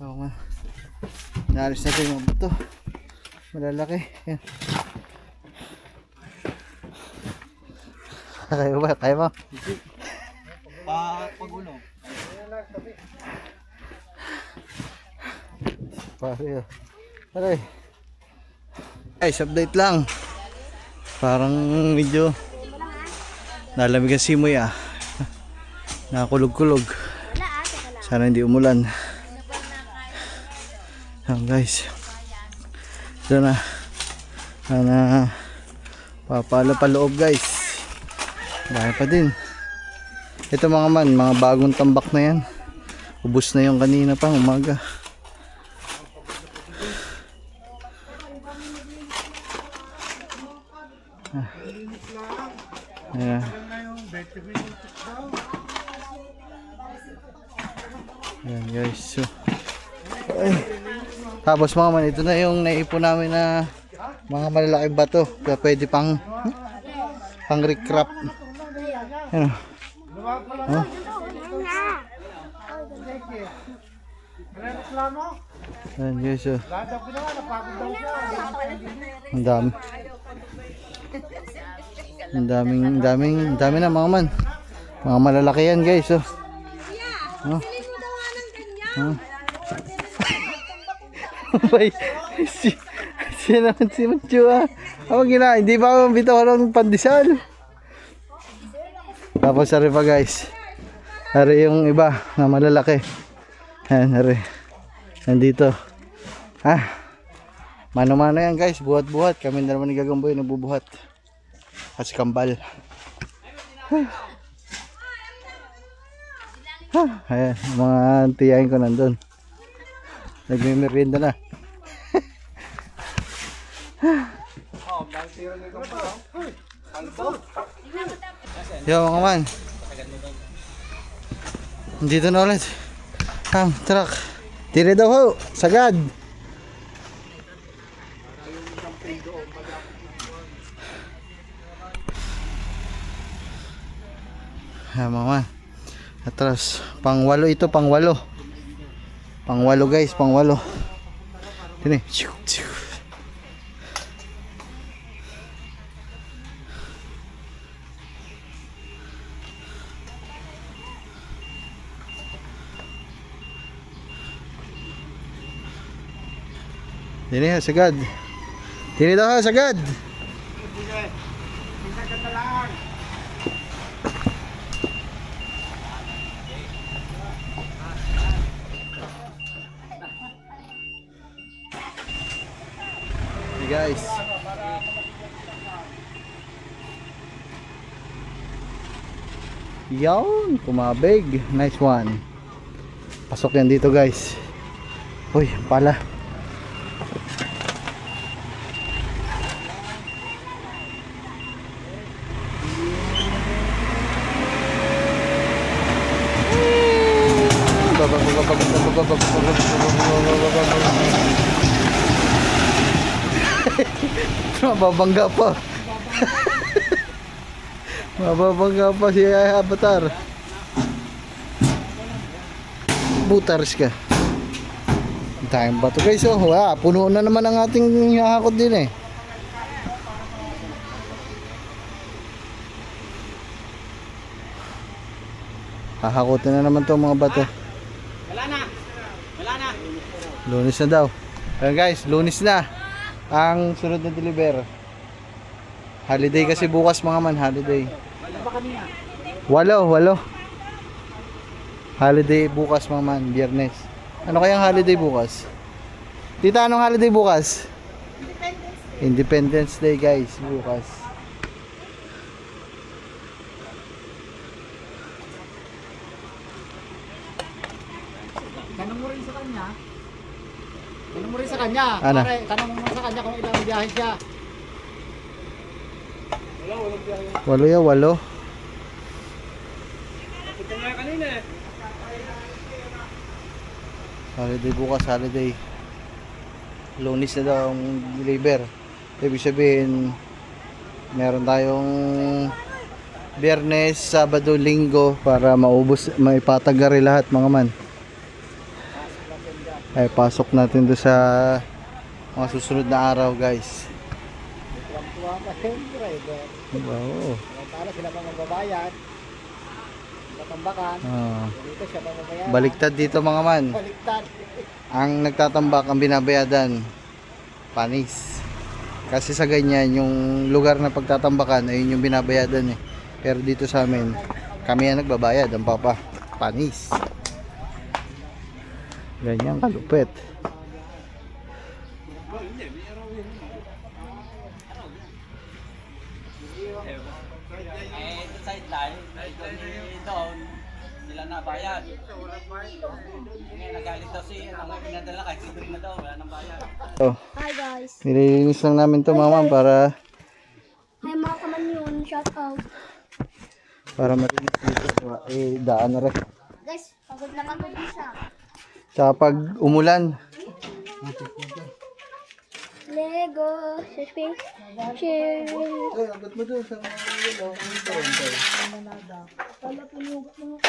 Oo nga. Naalis natin yung mga bato. Malalaki. Yan. Kaya ba? Kaya mo? Pagulo. Pare. Pare. Guys, update lang. Parang medyo nalamig ang simoy ah. Nakakulog-kulog. Sana hindi umulan. Yan guys. Ito na. Sana papala pa loob guys. Dahil pa din. Ito mga bagong tambak na yan. Ubus na yung kanina pang umaga. Ayan. Ayan guys. So, ay. Tapos ito na yung naipon namin na mga malalaking bato. Kaya pwede pang recrap. Ayan. Oh. Ayan guys. So. Ang dami. Ang dami na mga man. Mga malalaki yan guys. Oh. Oh. Oh. Bay, siya naman si Macho ah. Ako hindi ba ako bitaw ng pandesal? Tapos hari pa guys. Hari yung iba na malalaki. Ayan hari. Nandito. Ah. Mano-mano yan guys. Buhat-buhat. Kami na naman ni Gagamboy nagbubuhat. Kasi kambal. Ayan. Mga tiyahin ko nandun. Nagmimerienda na. Yo mga man. Dito na ulit. Truck. Tiri daw ho. Sagad. Mga man. Atras. Pangwalo ito. Pangwalo guys. Pangwalo. Dini. Dini ha, sagad. Dini daw ha, sagad. Hey guys. Yawn, kumabig. Nice one. Pasok yan dito guys. Uy, pala. Mababangga pa. Mababangga pa si Avatar. Butars ka. Time ba to guys? Oh, puno na naman ang ating hahakot din eh. Hahakutin na naman to mga bato. Wala na. Wala na. Lunes na daw. Ayan guys, Lunes na ang sunod na deliver. Holiday kasi bukas mga man, holiday. Walo. Holiday bukas mga man, Biyernes. Ano kayang holiday bukas? Tita, anong holiday bukas? Independence Day guys, bukas. Tanong mo rin sa kanya. Tanong mo rin sa kanya. Ano? Pare, tanong mo sa kanya kung ilang biyahe siya. Walo ya, walo. Holiday bukas, holiday. Lunes na daw ang deliver. Ibig sabihin, meron tayong Biyernes, Sabado, Linggo para maubos, maipatagari lahat mga man. Ay, pasok natin doon sa mga susunod na araw guys. Tuwa pa siyempre. Oo. Para sila pa magbabayad. Tatambakan. Dito siya pa magbabayad. Baliktad dito mga man. Baliktad. Ang nagtatambak, ang binabayadan, panis. Kasi sa ganyan, yung lugar na pagtatambakan, ayun yung binabayadan eh. Pero dito sa amin, kami ang nagbabayad, ang papa, panis. Ganyan kalupit. Sideline, doon, sila na bayad. Ngayon, nagalit daw si, pinadala kahit sidog na daw, wala nang bayad. Oh, Hi guys. nililinis lang namin to mga man para Hi mga kamanyon. Shout out. marinis dito. Eh, daan na rin. Guys, pagod na pagod siya. Tsaka pag umulan, Lego. Shipping. Cheers. ay, abot mo doon sa mga ilaw. Wala pinugot mo.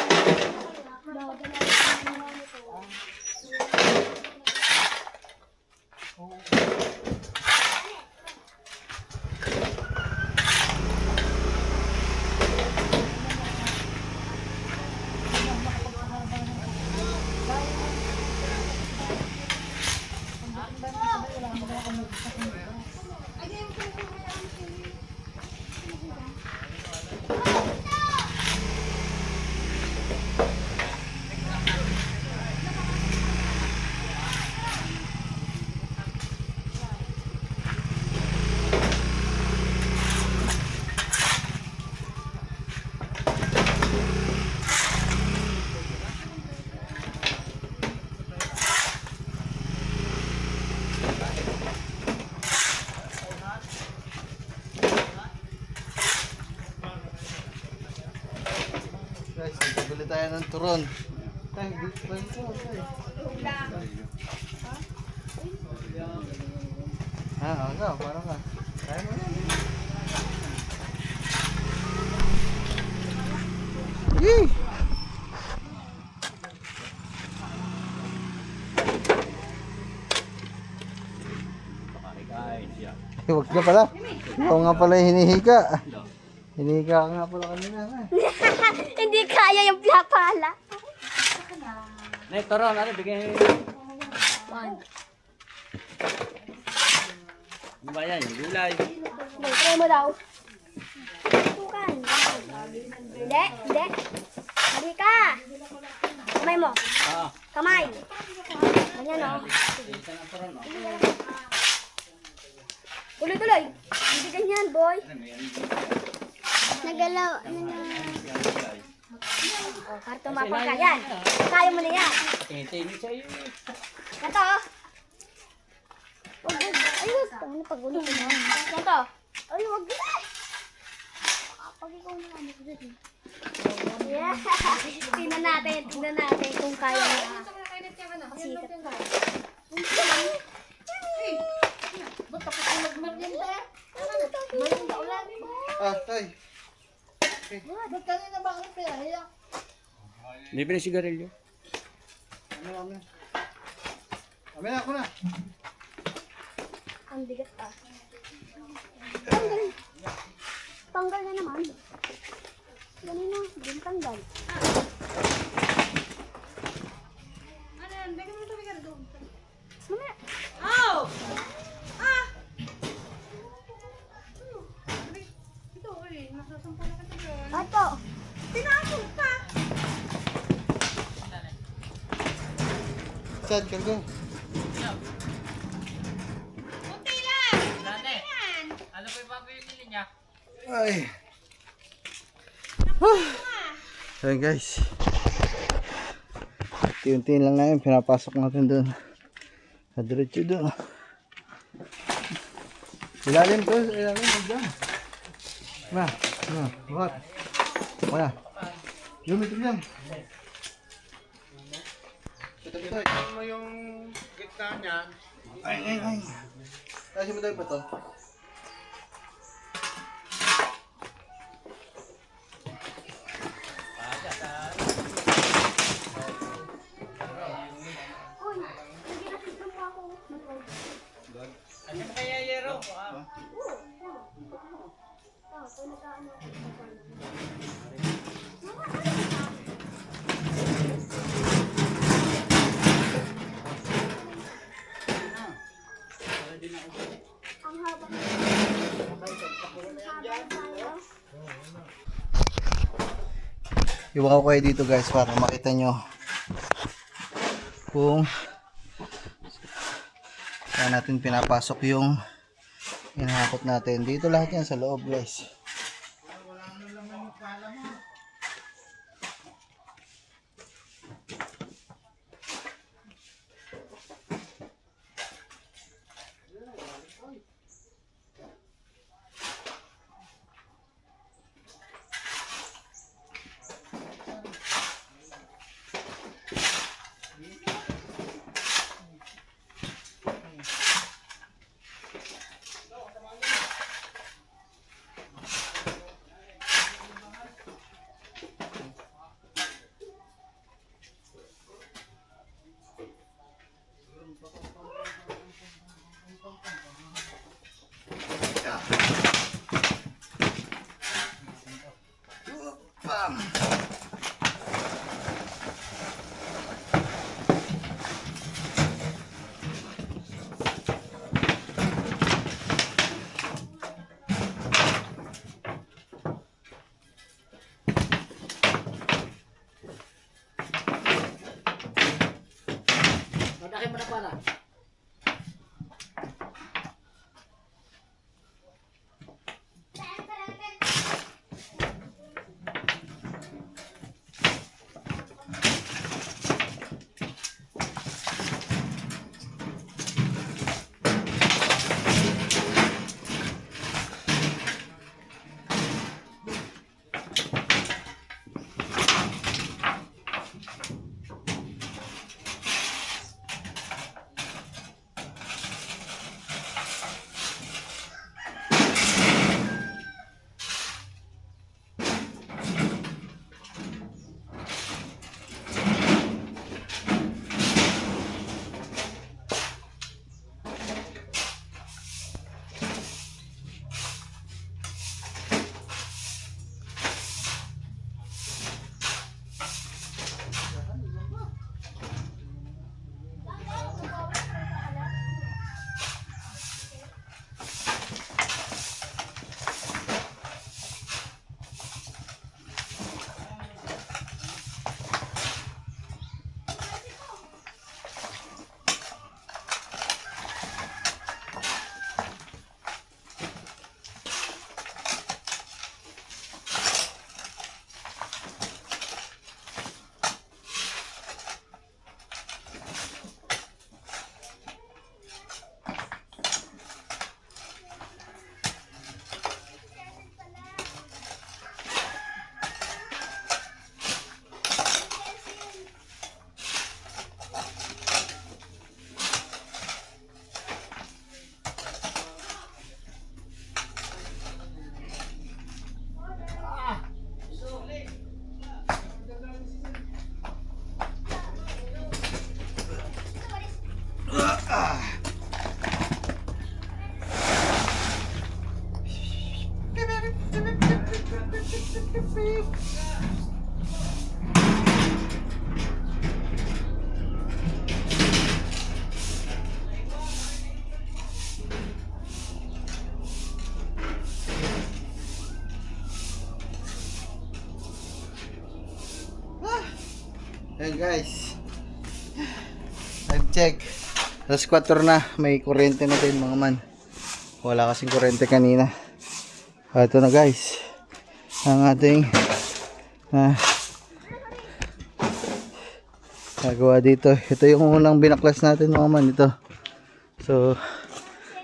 Guys, bili tayo ng turon. Tay, bili ko. Ano, parang ka. Kaya mo na. Yee! Huwag na pala. Ikaw nga pala yung hinihika. Hinihika ka nga pala kanina. Hindi kaya yung plapala. Nay, Toron, ano, bigay. Ano ba yan? Yung gulay. Try mo daw. Tukan. Hindi. Hindi ka. Kamay mo. Ah, Kamay. Ganyan o. isa ng Toron, no? Tuloy. Hindi ganyan, boy. Nagalaw. Oh, karto mapang ka. Yan. Kaya mo na yan. Tingin-tingin sa iyo. Ito. Wag. Ayun. Ano pag-ulo ko na. Ito. Ay, wag na. Pag ikaw na ano ko dito. Yeah. Tingnan natin kung kaya na. Sikat pa. Ba't tapos ko magmerienda? Merienda ulan. Ah, tay. Ba't kanina ba ang pera? Hindi pa na sigarilyo. Amin. Amin ako na. Ang bigat pa. Tanggal na naman. Ganun na, din tanggal. Sad ka go. Kunti lang. Dati, Yan. ano po yung papili niya? Ay. Ayan guys. Unti-untiin lang namin. Pinapasok natin doon. Diretso doon. Ilalim to. Ilalim. Doon. Na. Na. What? Wala. Lumit lang. Ito mo yung gitna niya. Ay. Kasi mo tayo pa to. Ano mo kaya yero? Iwan ko kayo dito guys para makita nyo kung saan natin pinapasok yung hinahakot natin. Dito lahat yan sa loob guys. Madakin mo na pala. Ayan guys. Time check. Alas 4 na. May kuryente na din mga man. Wala kasing kuryente kanina. Ito na guys. Ang ating nagawa dito. Ito yung unang binaklas natin mga man. Ito. So,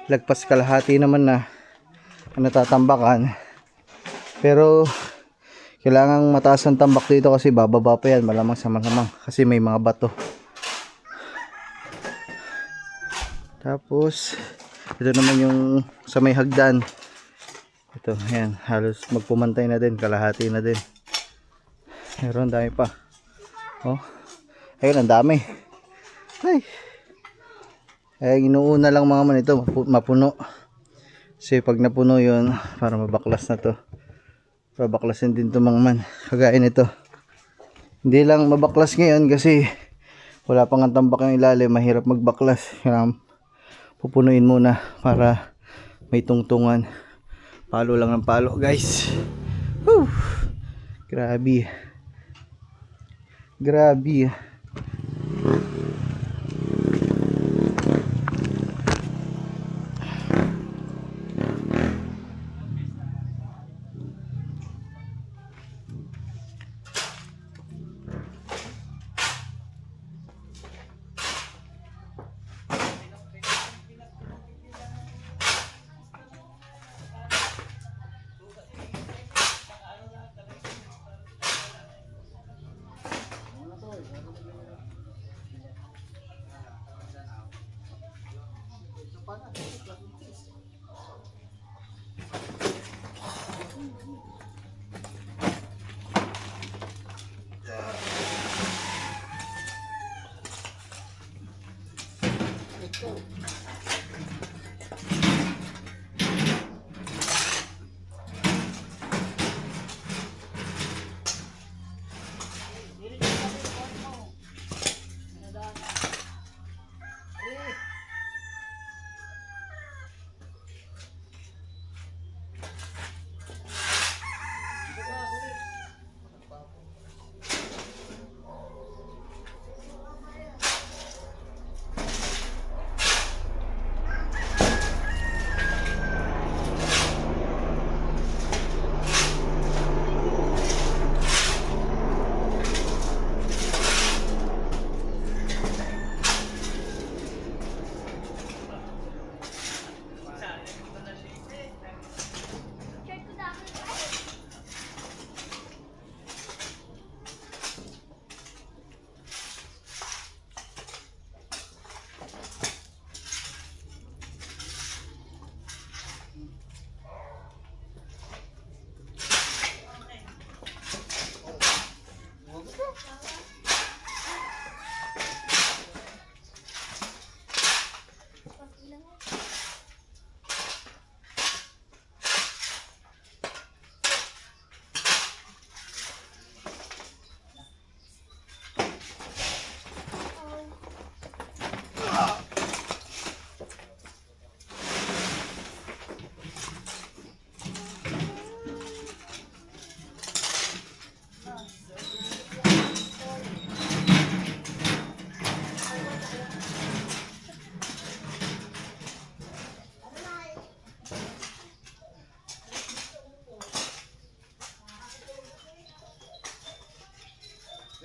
lagpas kalahati naman na natatambakan. Pero, kailangang mataas ang tambak dito kasi bababa pa yan. Malamang sa malamang. Kasi may mga bato. Tapos, ito naman yung sa may hagdan. Ito, ayan. Halos magpumantay na din. Kalahati na din. Meron, dami pa. Oh. Ayun, ang dami. Ay. Ay, inuuna lang mga man ito. Mapuno. Kasi pag napuno yun, para mabaklas na to. Babaklasin din to mga man. Kagaya nito. Hindi lang mabaklas ngayon kasi wala pang ang tambak yung ilalim. Mahirap magbaklas. Kaya pupunuin muna para may tungtungan. Palo lang ng palo guys. Whew. Grabe. Grabe.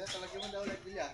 Talagyan mo daw ulit nila.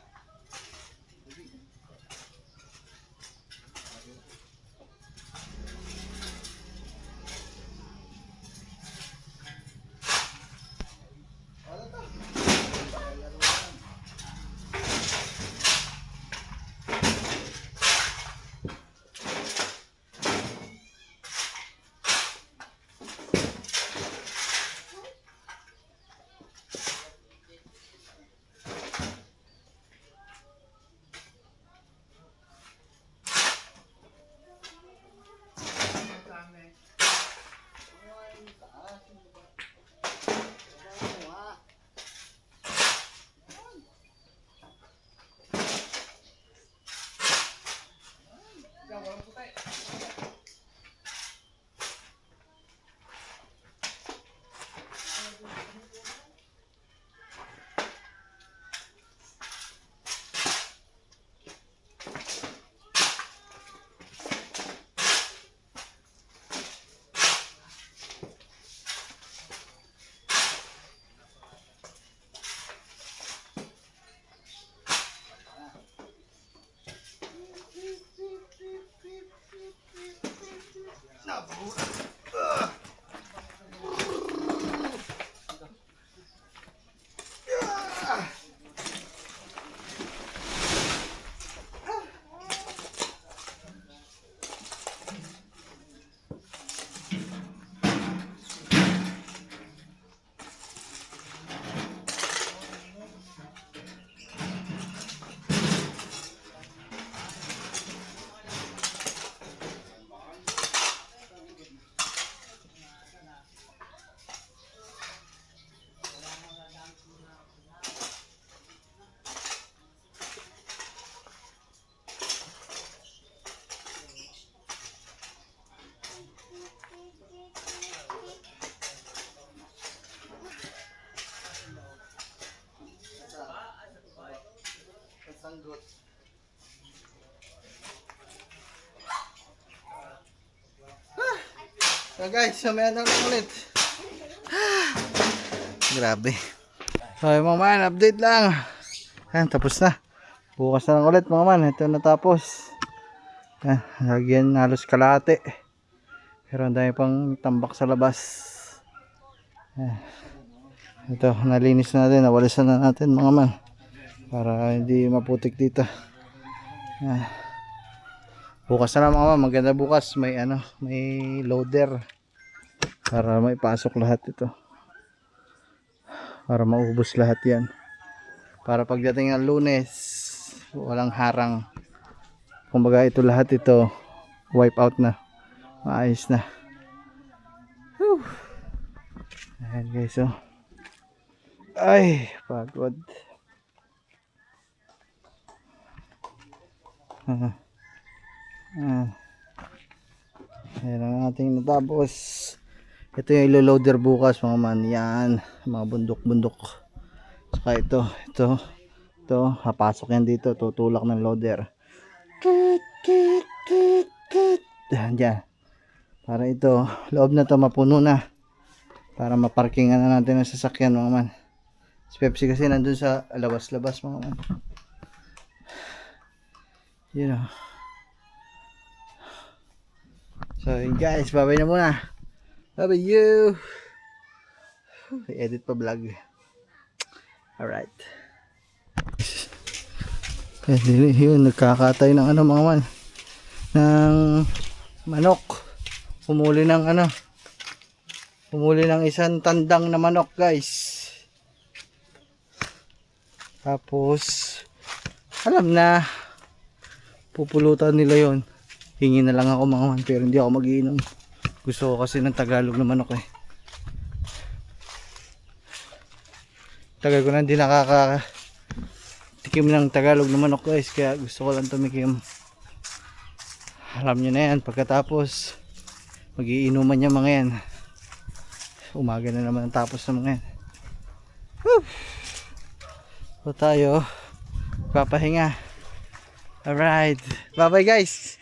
Sanggot. So guys, samayan na lang ulit. Grabe. So yung mga man, update lang. Ayan, tapos na. Bukas na lang ulit mga man. Ito natapos. Ayan, lagyan halos kalahati. Pero ang dami pang tambak sa labas. Ayan. Ito, nalinis natin. Nawalisan na natin mga man. Para hindi maputik dito. Ayan. Bukas na lang mga man. Maganda bukas. May ano, may loader. Para maipasok lahat ito. Para maubos lahat yan. Para pagdating ng Lunes, walang harang. Kumbaga ito lahat ito, wipe out na. Maayos na. Whew. Ayan guys, oh. Ay, pagod. Ayan ang ating natapos. Ito yung ilo-loader bukas mga man. Yan, mga bundok-bundok. Saka ito, hapasok yan dito, tutulak ng loader. Yan, dyan. Para ito, loob na to mapuno na. Para maparkingan na natin ang sasakyan mga man. Si Pepsi kasi nandun sa labas-labas mga man. You know. So yun guys, bye-bye na muna. Bye-bye you. Edit pa vlog. Alright. Yun, nagkakatay ng ano mga man. Ng manok. Pumuli ng isang tandang na manok guys. Tapos alam na pupulutan nila yon. Hingi na lang ako mga man, pero hindi ako magiinom. Gusto ko kasi ng Tagalog na manok eh. Tagal ko na hindi nakakatikim ng Tagalog na manok guys, kaya gusto ko lang tumikim. Alam nyo na yan, pagkatapos magiinuman niya mga yan. Umaga na naman ang tapos ng mga yan. Woo! So tayo papahinga. Alright, bye bye guys.